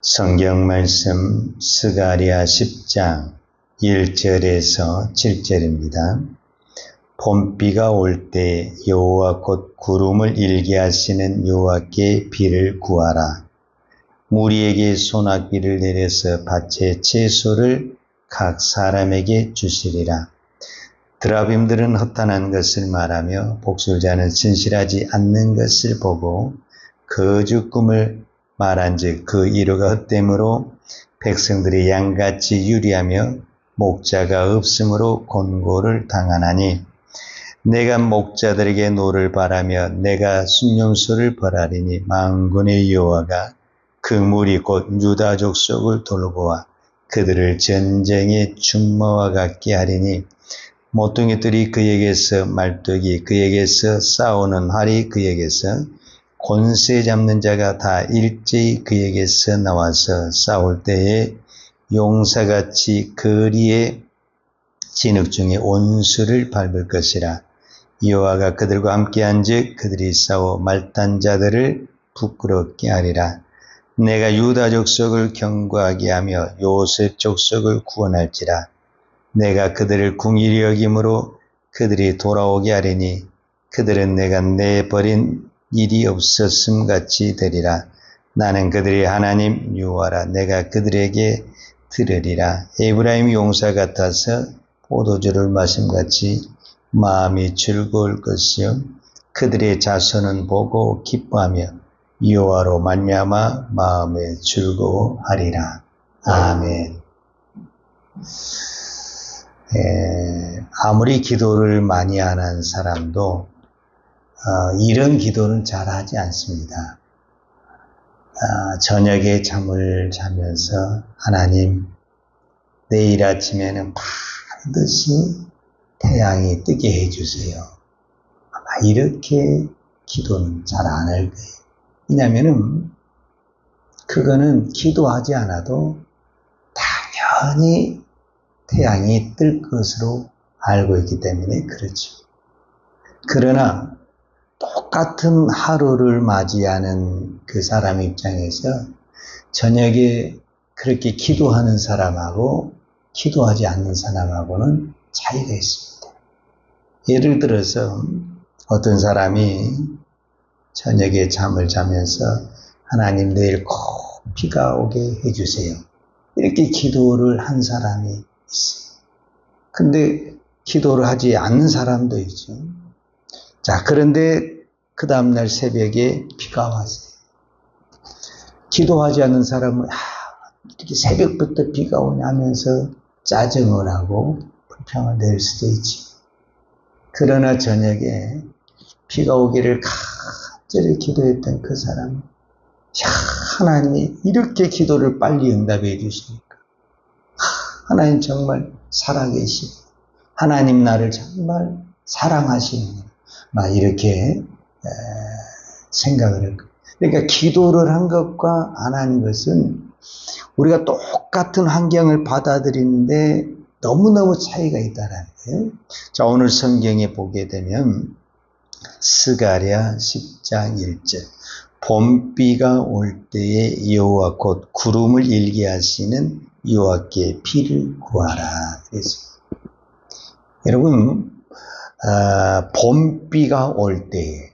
성경 말씀 스가랴 10장 1절에서 7절입니다. 봄비가 올 때 여호와 곧 구름을 일게 하시는 여호와께 비를 구하라. 무리에게 소낙비를 내려서 밭에 채소를 각 사람에게 주시리라. 드라빔들은 허탄한 것을 말하며 복술자는 진실하지 않는 것을 보고 거짓 꿈을 말한즉 그 이루가 헛됨으로 백성들이 양같이 유리하며 목자가 없으므로 곤고를 당하나니 내가 목자들에게 노를 바라며 내가 순념소를 벌하리니 만군의 여호와가 그 무리 곧 유다 족속을 돌보아 그들을 전쟁의 충모와 같게 하리니 모퉁이들이 그에게서 말뚝이 그에게서 싸우는 활이 그에게서 권세 잡는 자가 다 일제히 그에게서 나와서 싸울 때에 용사같이 거리의 진흙 중에 온수를 밟을 것이라. 여호와가 그들과 함께한즉 그들이 싸워 말단 자들을 부끄럽게 하리라. 내가 유다 족속을 견고하게 하며 요셉 족속을 구원할지라. 내가 그들을 궁일이 여김으로 그들이 돌아오게 하리니 그들은 내가 내버린 일이 없었음 같이 되리라. 나는 그들의 하나님 여호와라. 내가 그들에게 들으리라. 에브라임 용사 같아서 포도주를 마심같이 마음이 즐거울 것이요 그들의 자손은 보고 기뻐하며 여호와로 말미암아 마음에 즐거워하리라. 아멘. 아무리 기도를 많이 하는 사람도 이런 기도는 잘하지 않습니다. 저녁에 잠을 자면서 하나님 내일 아침에는 반드시 태양이 뜨게 해주세요. 아마 이렇게 기도는 잘 안 할 거예요. 왜냐하면 그거는 기도하지 않아도 당연히 태양이 뜰 것으로 알고 있기 때문에 그렇죠. 그러나 똑같은 하루를 맞이하는 그 사람 입장에서 저녁에 그렇게 기도하는 사람하고 기도하지 않는 사람하고는 차이가 있습니다. 예를 들어서 어떤 사람이 저녁에 잠을 자면서 하나님 내일 꼭 비가 오게 해주세요. 이렇게 기도를 한 사람이 있어요. 근데 기도를 하지 않는 사람도 있죠. 자, 그런데 그 다음날 새벽에 비가 왔어요. 기도하지 않는 사람은 이렇게 새벽부터 비가 오냐면서 짜증을 하고 불평을 낼 수도 있지. 그러나 저녁에 비가 오기를 간절히 기도했던 그 사람은 하나님이 이렇게 기도를 빨리 응답해 주시니까 하나님 정말 살아계시고 하나님 나를 정말 사랑하시는구나 이렇게 생각을 할 거예요. 그러니까 기도를 한 것과 안 한 것은 우리가 똑같은 환경을 받아들이는데 너무너무 차이가 있다는 거예요. 자, 오늘 성경에 보게 되면 스가랴 10장 1절 봄비가 올 때에 여호와 곧 구름을 일게 하시는 여호와께 비를 구하라. 그래서 여러분 봄비가 올 때,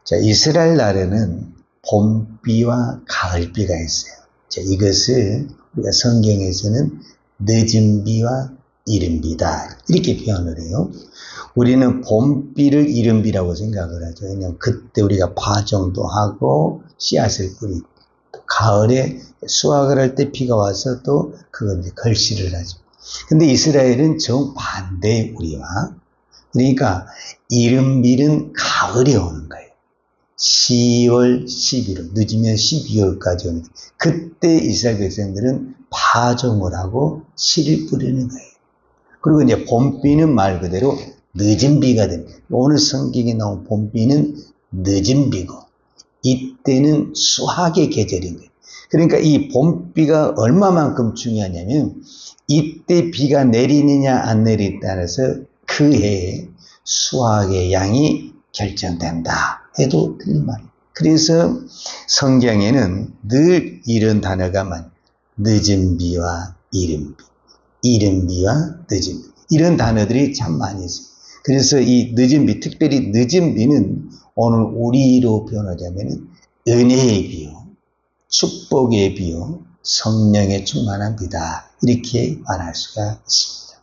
자, 이스라엘 나라는 봄비와 가을비가 있어요. 자, 이것을 우리가 성경에서는 늦은 비와 이른 비다 이렇게 표현을 해요. 우리는 봄비를 이른 비라고 생각을 하죠. 왜냐하면 그때 우리가 파종도 하고 씨앗을 뿌리고 또 가을에 수확을 할 때 비가 와서 또 그걸 이제 걸씨를 하죠. 근데 이스라엘은 정반대의 우리와 그러니까 이른 비는 가을에 오는 거예요. 10월, 11월, 늦으면 12월까지 오는 거예요. 그때 이스라엘 백성들은 파종을 하고 씨를 뿌리는 거예요. 그리고 이제 봄비는 말 그대로 늦은 비가 됩니다. 오늘 성경에 나온 봄비는 늦은 비고 이때는 수확의 계절인 거예요. 그러니까 이 봄비가 얼마만큼 중요하냐면 이때 비가 내리느냐 안 내리느냐에 따라서 그 해에 수확의 양이 결정된다 해도 틀린 말이에요. 그래서 성경에는 늘 이런 단어가 많아요. 늦은 비와 이른 비, 이른 비와 늦은 비. 이런 단어들이 참 많이 있어요. 그래서 이 늦은 비, 특별히 늦은 비는 오늘 우리로 표현하자면 은혜의 비요, 축복의 비요, 성령의 충만한 비다. 이렇게 말할 수가 있습니다.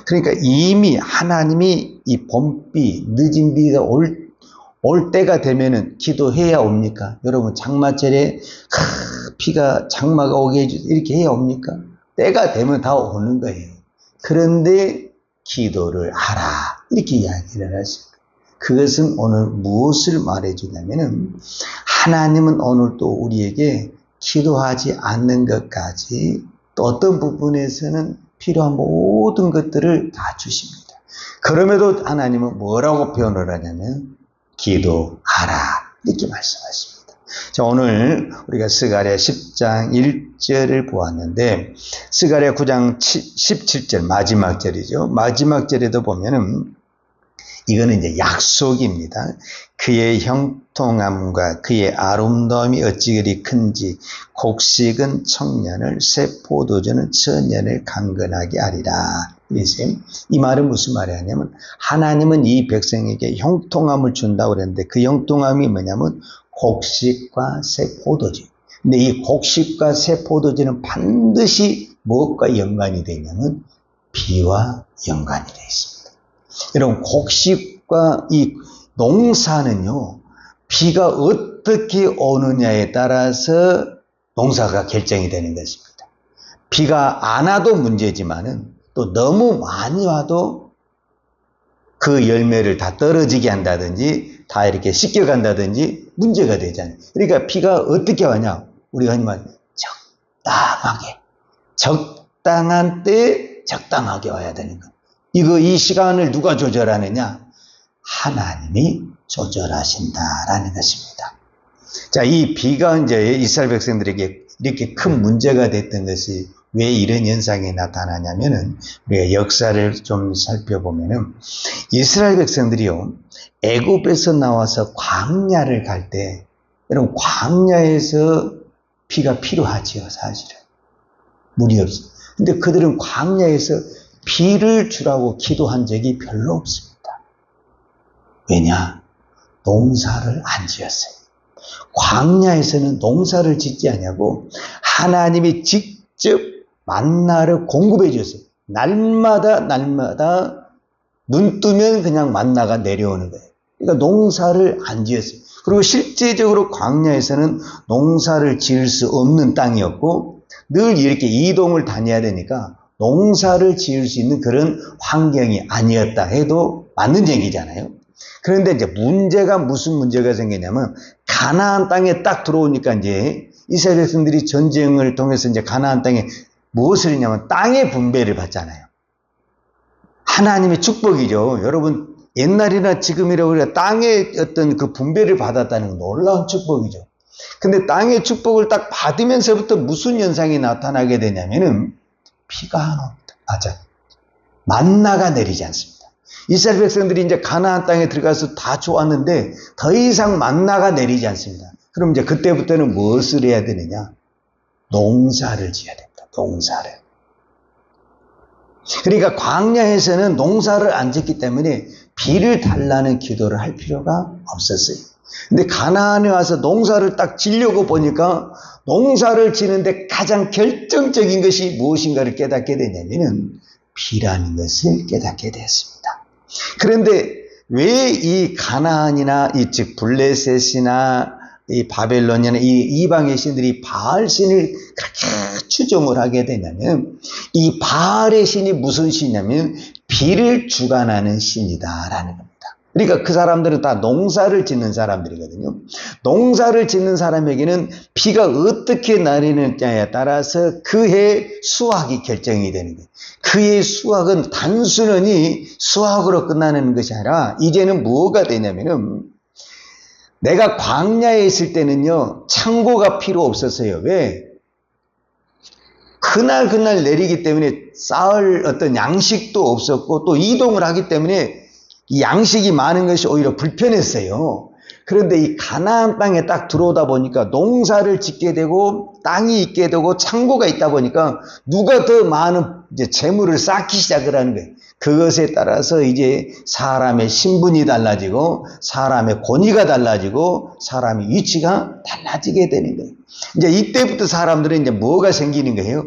그러니까 이미 하나님이 이 봄비, 늦은 비가 올 때가 되면은 기도해야 옵니까? 여러분, 장마철에 비가 장마가 오게 해주세요. 이렇게 해야 옵니까? 때가 되면 다 오는 거예요. 그런데 기도를 하라. 이렇게 이야기를 하십니다. 그것은 오늘 무엇을 말해주냐면은 하나님은 오늘 또 우리에게 기도하지 않는 것까지 또 어떤 부분에서는 필요한 모든 것들을 다 주십니다. 그럼에도 하나님은 뭐라고 표현을 하냐면 기도하라 이렇게 말씀하십니다. 자, 오늘 우리가 스가랴 10장 1절을 보았는데 스가랴 9장 17절 마지막 절이죠. 마지막 절에도 보면은 이거는 이제 약속입니다. 그의 형통함과 그의 아름다움이 어찌 그리 큰지 곡식은 청년을 새 포도주는 처년을 강건하게 하리라. 이 말은 무슨 말이 하냐면 하나님은 이 백성에게 형통함을 준다고 그랬는데 그 형통함이 뭐냐면 곡식과 새 포도주. 근데 이 곡식과 새 포도주는 반드시 무엇과 연관이 되냐면 비와 연관이 되어 있습니다. 여러분, 곡식과 이 농사는요, 비가 어떻게 오느냐에 따라서 농사가 결정이 되는 것입니다. 비가 안 와도 문제지만은 또 너무 많이 와도 그 열매를 다 떨어지게 한다든지 다 이렇게 씻겨간다든지 문제가 되잖아요. 그러니까 비가 어떻게 와냐? 우리가 하지만 적당하게, 적당한 때에 적당하게 와야 되는 거예요. 이 시간을 누가 조절하느냐? 하나님이 조절하신다라는 것입니다. 자, 이 비가 이제 이스라엘 백성들에게 이렇게 큰 문제가 됐던 것이 왜 이런 현상이 나타나냐면은 우리가 역사를 좀 살펴보면은 이스라엘 백성들이요, 애굽에서 나와서 광야를 갈 때, 여러분, 광야에서 비가 필요하지요, 사실은. 물이 없어. 근데 그들은 광야에서 비를 주라고 기도한 적이 별로 없습니다. 왜냐? 농사를 안 지었어요. 광야에서는 농사를 짓지 않냐고 하나님이 직접 만나를 공급해 주셨어요. 날마다 눈 뜨면 그냥 만나가 내려오는 거예요. 그러니까 농사를 안 지었어요. 그리고 실제적으로 광야에서는 농사를 지을 수 없는 땅이었고 늘 이렇게 이동을 다녀야 되니까 농사를 지을 수 있는 그런 환경이 아니었다 해도 맞는 얘기잖아요. 그런데 이제 무슨 문제가 생기냐면 가나안 땅에 딱 들어오니까 이제 이스라엘 백성들이 전쟁을 통해서 이제 가나안 땅에 무엇을 했냐면 땅의 분배를 받잖아요. 하나님의 축복이죠. 여러분, 옛날이나 지금이라 우리가 땅의 어떤 그 분배를 받았다는 건 놀라운 축복이죠. 근데 땅의 축복을 딱 받으면서부터 무슨 현상이 나타나게 되냐면은 비가 안 옵니다. 맞아. 만나가 내리지 않습니다. 이스라엘 백성들이 이제 가나안 땅에 들어가서 다 좋았는데 더 이상 만나가 내리지 않습니다. 그럼 이제 그때부터는 무엇을 해야 되느냐? 농사를 지어야 됩니다. 농사를. 그러니까 광야에서는 농사를 안 짓기 때문에 비를 달라는 기도를 할 필요가 없었어요. 근데 가나안에 와서 농사를 딱 지려고 보니까 농사를 지는데 가장 결정적인 것이 무엇인가를 깨닫게 되냐면은 비라는 것을 깨닫게 되었습니다. 그런데 왜 이 가나안이나 즉 블레셋이나 이 바벨론이나 이 이방의 신들이 바알 신을 그렇게 추종을 하게 되냐면 이 바알의 신이 무슨 신이냐면 비를 주관하는 신이다라는 겁니다. 그러니까 그 사람들은 다 농사를 짓는 사람들이거든요. 농사를 짓는 사람에게는 비가 어떻게 내리느냐에 따라서 그해 수확이 결정이 되는 거예요. 그의 수확은 단순히 수확으로 끝나는 것이 아니라 이제는 뭐가 되냐면은 내가 광야에 있을 때는요, 창고가 필요 없었어요. 왜? 그날 내리기 때문에 쌓을 어떤 양식도 없었고 또 이동을 하기 때문에 이 양식이 많은 것이 오히려 불편했어요. 그런데 이 가나안 땅에 딱 들어오다 보니까 농사를 짓게 되고 땅이 있게 되고 창고가 있다 보니까 누가 더 많은 이제 재물을 쌓기 시작을 하는 거예요. 그것에 따라서 이제 사람의 신분이 달라지고 사람의 권위가 달라지고 사람의 위치가 달라지게 되는 거예요. 이제 이때부터 사람들은 이제 뭐가 생기는 거예요?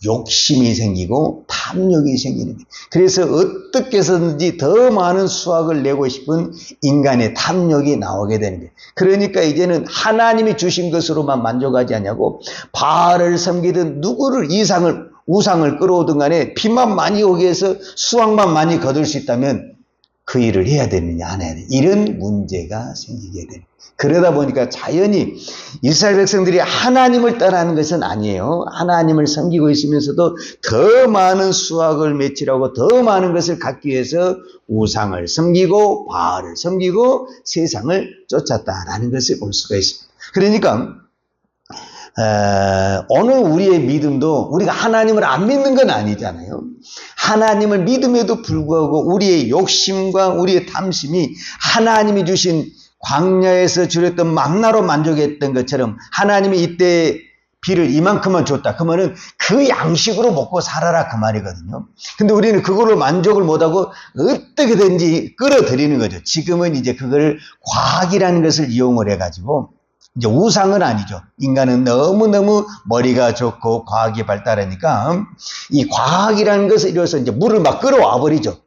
욕심이 생기고 탐욕이 생기는 거예요. 그래서 어떻게 해서든지 더 많은 수확을 내고 싶은 인간의 탐욕이 나오게 되는 거예요. 그러니까 이제는 하나님이 주신 것으로만 만족하지 않냐고 바알을 섬기든 누구를 우상을 끌어오든 간에 비만 많이 오게 해서 수확만 많이 거둘 수 있다면 그 일을 해야 되느냐 안 해야 되느냐 이런 문제가 생기게 돼요. 그러다 보니까 자연히 이스라엘 백성들이 하나님을 떠나는 것은 아니에요. 하나님을 섬기고 있으면서도 더 많은 수확을 맺으려고 더 많은 것을 갖기 위해서 우상을 섬기고 바알을 섬기고 세상을 쫓았다라는 것을 볼 수가 있습니다. 그러니까 오늘 우리의 믿음도 우리가 하나님을 안 믿는 건 아니잖아요. 하나님을 믿음에도 불구하고 우리의 욕심과 우리의 탐심이 하나님이 주신 광야에서 주렸던 만나로 만족했던 것처럼 하나님이 이때 비를 이만큼만 줬다. 그러면은 그 양식으로 먹고 살아라 그 말이거든요. 근데 우리는 그걸로 만족을 못하고 어떻게든지 끌어들이는 거죠. 지금은 이제 그걸 과학이라는 것을 이용을 해가지고 이제 우상은 아니죠. 인간은 너무너무 머리가 좋고 과학이 발달하니까 이 과학이라는 것을 이뤄서 이제 물을 막 끌어와 버리죠.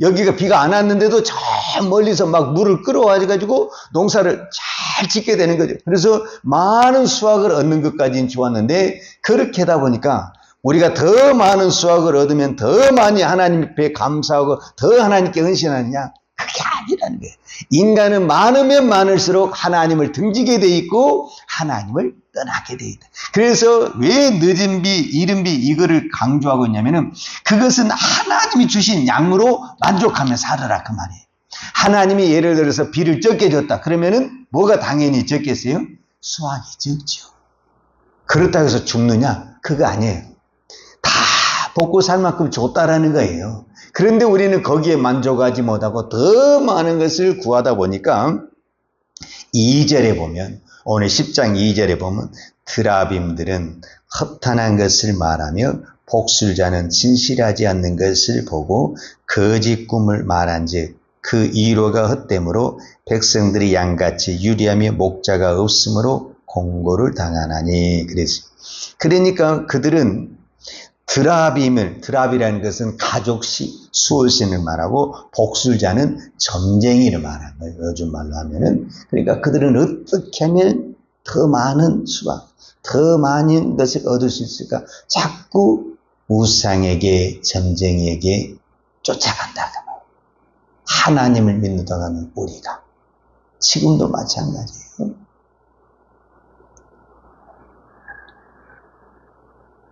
여기가 비가 안 왔는데도 저 멀리서 막 물을 끌어와가지고 농사를 잘 짓게 되는 거죠. 그래서 많은 수확을 얻는 것까지는 좋았는데 그렇게 하다 보니까 우리가 더 많은 수확을 얻으면 더 많이 하나님 앞에 감사하고 더 하나님께 헌신하느냐? 그게 아니라는 거예요. 인간은 많으면 많을수록 하나님을 등지게 돼 있고 하나님을 떠나게 돼 있다. 그래서 왜 늦은 비, 이른 비 이거를 강조하고 있냐면은 그것은 하나님이 주신 양으로 만족하며 살아라 그 말이에요. 하나님이 예를 들어서 비를 적게 줬다. 그러면은 뭐가 당연히 적겠어요? 수확이 적죠. 그렇다고 해서 죽느냐? 그거 아니에요. 다 먹고 살 만큼 줬다라는 거예요. 그런데 우리는 거기에 만족하지 못하고 더 많은 것을 구하다 보니까 2절에 보면 오늘 10장 2절에 보면 드라빔들은 허탄한 것을 말하며 복술자는 진실하지 않는 것을 보고 거짓 꿈을 말한즉 그 이로가 헛됨으로 백성들이 양같이 유리하며 목자가 없으므로 공고를 당하나니. 그러니까 그들은 드라비라는 것은 가족시, 수호신을 말하고 복술자는 점쟁이를 말하는 거예요. 요즘 말로 하면은. 그러니까 그들은 어떻게 하면 더 많은 수확, 더 많은 것을 얻을 수 있을까? 자꾸 우상에게, 점쟁이에게 쫓아간다. 하나님을 믿는다고 하는 우리가. 지금도 마찬가지예요.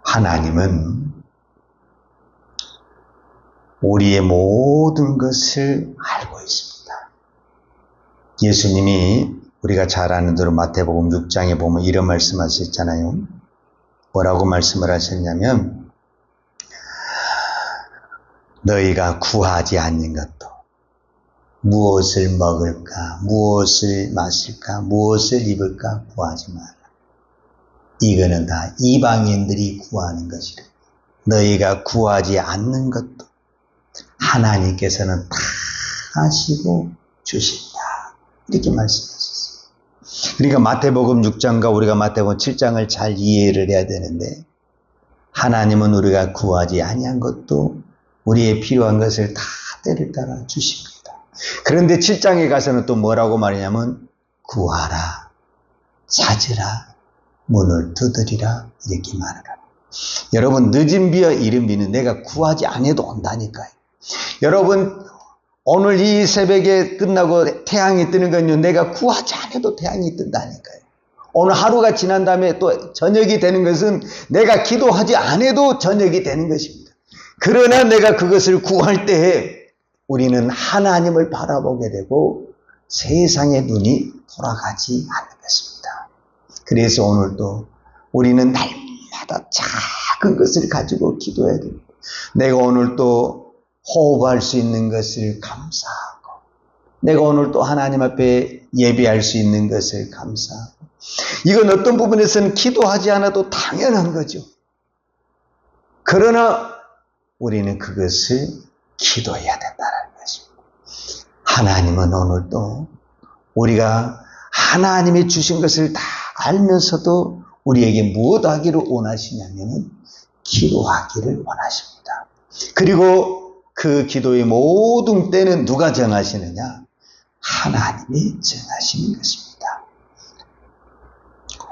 하나님은 우리의 모든 것을 알고 있습니다. 예수님이 우리가 잘 아는 대로 마태복음 6장에 보면 이런 말씀하셨잖아요. 뭐라고 말씀을 하셨냐면 너희가 구하지 않는 것도 무엇을 먹을까, 무엇을 마실까, 무엇을 입을까 구하지 마라. 이거는 다 이방인들이 구하는 것이라. 너희가 구하지 않는 것도 하나님께서는 다 하시고 주신다. 이렇게 말씀하셨어요. 그러니까 마태복음 6장과 우리가 마태복음 7장을 잘 이해를 해야 되는데 하나님은 우리가 구하지 아니한 것도 우리의 필요한 것을 다 때를 따라 주십니다. 그런데 7장에 가서는 또 뭐라고 말하냐면 구하라, 찾으라, 문을 두드리라 이렇게 말을 합니다. 여러분 늦은 비와 이른 비는 내가 구하지 않아도 온다니까요. 여러분 오늘 이 새벽에 끝나고 태양이 뜨는 건요 내가 구하지 않아도 태양이 뜬다니까요. 오늘 하루가 지난 다음에 또 저녁이 되는 것은 내가 기도하지 않아도 저녁이 되는 것입니다. 그러나 내가 그것을 구할 때에 우리는 하나님을 바라보게 되고 세상의 눈이 돌아가지 않는 것입니다. 그래서 오늘도 우리는 날마다 작은 것을 가지고 기도해야 됩니다. 내가 오늘 또 호흡할 수 있는 것을 감사하고 내가 오늘 또 하나님 앞에 예배할 수 있는 것을 감사하고, 이건 어떤 부분에서는 기도하지 않아도 당연한 거죠. 그러나 우리는 그것을 기도해야 된다는 것입니다. 하나님은 오늘도 우리가 하나님이 주신 것을 다 알면서도 우리에게 무엇 하기를 원하시냐면 기도하기를 원하십니다. 그리고 그 기도의 모든 때는 누가 정하시느냐? 하나님이 정하시는 것입니다.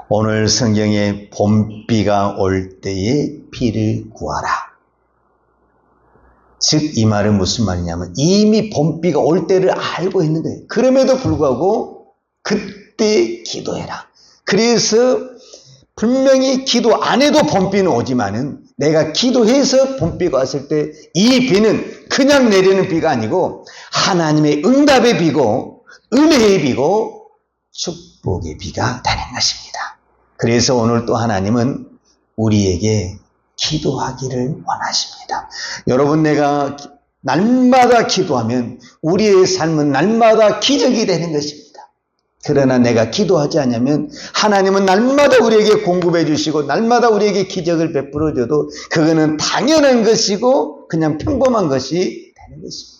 오늘 성경에 봄비가 올 때에 비를 구하라. 즉 이 말은 무슨 말이냐면 이미 봄비가 올 때를 알고 있는 거예요. 그럼에도 불구하고 그때 기도해라. 그래서 분명히 기도 안 해도 봄비는 오지만은 내가 기도해서 봄비가 왔을 때 이 비는 그냥 내리는 비가 아니고 하나님의 응답의 비고 은혜의 비고 축복의 비가 되는 것입니다. 그래서 오늘 또 하나님은 우리에게 기도하기를 원하십니다. 여러분, 내가 날마다 기도하면 우리의 삶은 날마다 기적이 되는 것입니다. 그러나 내가 기도하지 않으면 하나님은 날마다 우리에게 공급해 주시고 날마다 우리에게 기적을 베풀어 줘도 그거는 당연한 것이고 그냥 평범한 것이 되는 것입니다.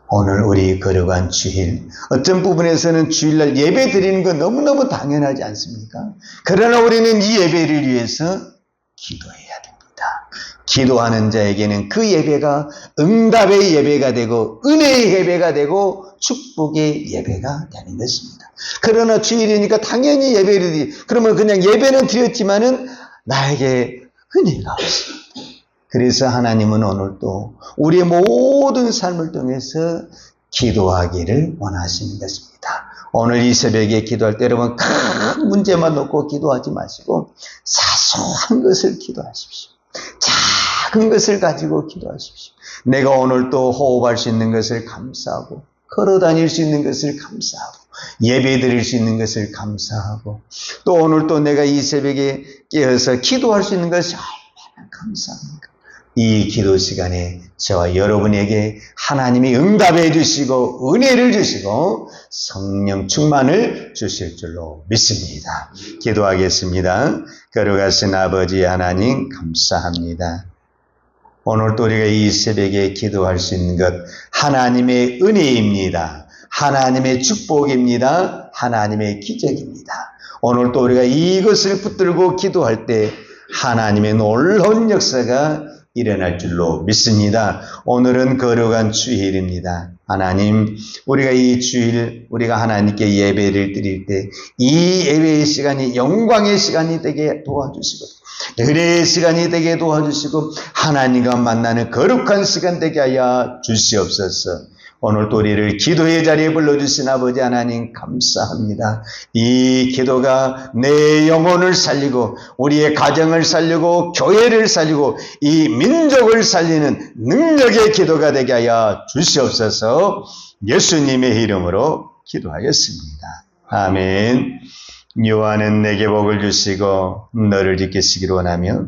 오늘 우리 거룩한 주일, 어떤 부분에서는 주일날 예배 드리는 건 너무너무 당연하지 않습니까? 그러나 우리는 이 예배를 위해서 기도해야 됩니다. 기도하는 자에게는 그 예배가 응답의 예배가 되고 은혜의 예배가 되고 축복의 예배가 되는 것입니다. 그러나 주일이니까 당연히 예배를 드리, 그러면 그냥 예배는 드렸지만은 나에게 은혜가 없습니다. 그래서 하나님은 오늘도 우리의 모든 삶을 통해서 기도하기를 원하시는 것입니다. 오늘 이 새벽에 기도할 때 여러분 큰 문제만 놓고 기도하지 마시고 사소한 것을 기도하십시오. 작은 것을 가지고 기도하십시오. 내가 오늘 또 호흡할 수 있는 것을 감사하고 걸어 다닐 수 있는 것을 감사하고 예배 드릴 수 있는 것을 감사하고 또 오늘 또 내가 이 새벽에 깨어서 기도할 수 있는 것이 얼마나 감사합니까? 이 기도 시간에 저와 여러분에게 하나님이 응답해 주시고 은혜를 주시고 성령 충만을 주실 줄로 믿습니다. 기도하겠습니다. 거룩하신 아버지 하나님 감사합니다. 오늘 또 우리가 이 새벽에 기도할 수 있는 것 하나님의 은혜입니다. 하나님의 축복입니다. 하나님의 기적입니다. 오늘 또 우리가 이것을 붙들고 기도할 때 하나님의 놀라운 역사가 일어날 줄로 믿습니다. 오늘은 거룩한 주일입니다. 하나님, 우리가 이 주일 우리가 하나님께 예배를 드릴 때 이 예배의 시간이 영광의 시간이 되게 도와주시고 은혜의 시간이 되게 도와주시고 하나님과 만나는 거룩한 시간 되게 하여 주시옵소서. 오늘 또 우리를 기도의 자리에 불러주신 아버지 하나님 감사합니다. 이 기도가 내 영혼을 살리고 우리의 가정을 살리고 교회를 살리고 이 민족을 살리는 능력의 기도가 되게 하여 주시옵소서. 예수님의 이름으로 기도하였습니다. 아멘. 유하는 내게 복을 주시고 너를 지키시기를 원하며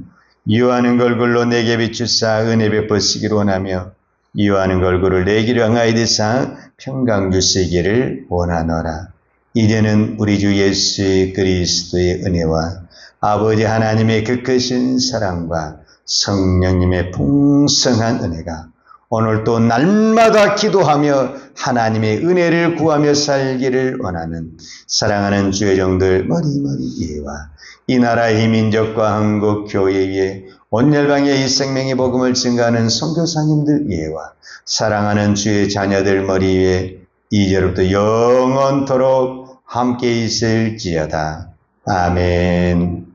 유하는 걸굴로 내게 비추사 은혜 베푸시기를 원하며 유하는 걸굴을 내기를 향하여 되사 평강 주시기를 원하노라. 이제는 우리 주 예수 그리스도의 은혜와 아버지 하나님의 그 크신 사랑과 성령님의 풍성한 은혜가 오늘 또 날마다 기도하며 하나님의 은혜를 구하며 살기를 원하는 사랑하는 주의 종들 머리머리 예와 이 나라의 민족과 한국 교회 위에 온 열방의 이 생명의 복음을 증가하는 선교사님들 예와 사랑하는 주의 자녀들 머리 위에 이제로부터 영원토록 함께 있을지어다. 아멘.